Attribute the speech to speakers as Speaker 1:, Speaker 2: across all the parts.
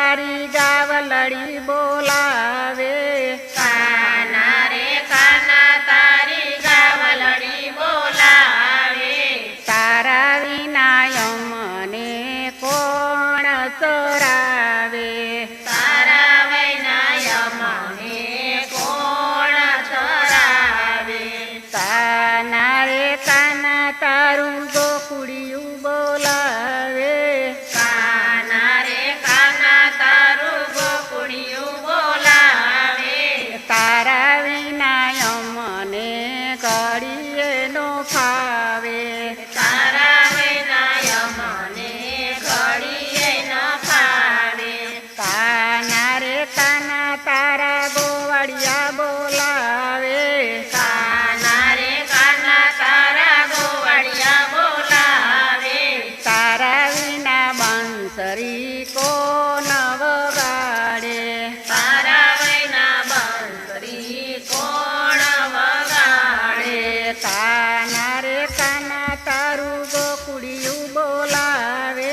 Speaker 1: તારી ગાવલડી બોલાવે
Speaker 2: કાના રે કાના તારી ગાવલડી બોલાવે
Speaker 1: તારા વિના યમને કોણ ચરાવે
Speaker 2: તારા વિના યમને કોણ ચરાવે
Speaker 1: કાના રે કાના તારું ગોકુળિયું બોલાવે
Speaker 2: કાના રે કાના તારું ગોકુળિયું બોલાવે
Speaker 1: તારા વિના યમને ઘડીએ નો ફાવે
Speaker 2: તારા વિના યમને ઘડીએ ન ફાવે
Speaker 1: કાના રે કાના તારા ગોવાળિયા બોલાવે
Speaker 2: કાના રે કાના તારા ગોવાળિયા બોલાવે
Speaker 1: તારા વિના બંસરી કોન વગાડે
Speaker 2: તારા વિના બંસરી કોણ વગાડે
Speaker 1: કાના રે કાના તારું ગોકુળિયું બોલાવે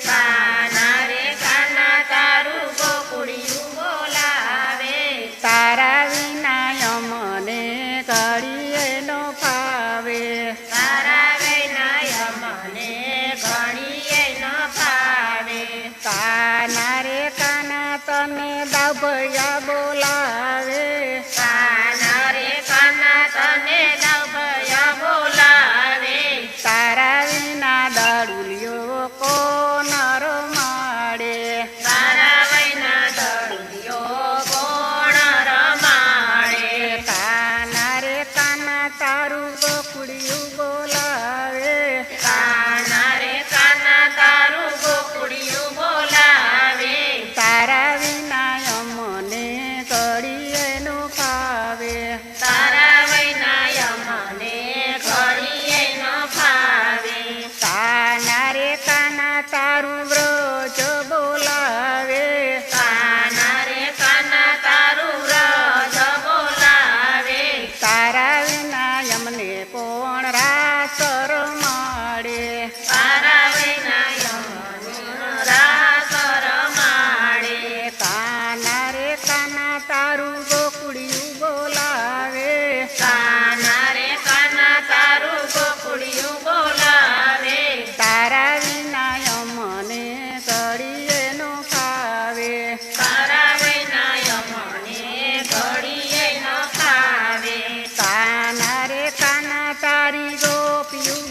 Speaker 2: કાના રે કાના તારું ગોકુળિયું બોલાવે
Speaker 1: તારા વિના યમને ઘડીએ નો ફાવે
Speaker 2: તારા વિના યમને ઘડીએ ન ફાવે
Speaker 1: કાના રે કાના તને દાભયા બોલાવે
Speaker 2: કાના રે કાના તને દાભયા બોલાવે
Speaker 1: તારા વિના દારૂલિયો કોન રમાડે
Speaker 2: તારા વિના દળિયો કોણ રમાડે
Speaker 1: કાના રે કાના તારું ગોકુળિયું બોલાવે
Speaker 2: કાના રે કાના તારું ગોકુળિયું બોલાવે
Speaker 1: તારા વિના યમને ઘડીએ નો ફાવે
Speaker 2: તારા વિના યમને ઘડીએ ન ફાવે
Speaker 1: કાના રે કાના તારું વ્રજ બોલાવે
Speaker 2: કાના રે કાના તારું વ્રજ બોલાવે
Speaker 1: તારા વિના યમને કોણ રાસ રમાડે
Speaker 2: તારા વિના યમને રાસ રમાડે
Speaker 1: કાના રે કાના તારું ગોકુળિયું બોલાવે
Speaker 2: કાના રે કાના તારું ગોકુળિયું બોલાવે
Speaker 1: તારા વિના યમને ઘડીએ નો ફાવે
Speaker 2: તારા વિના યમને ઘડીએ ન ફાવે
Speaker 1: કાના રે કાના તારી ગોપિયું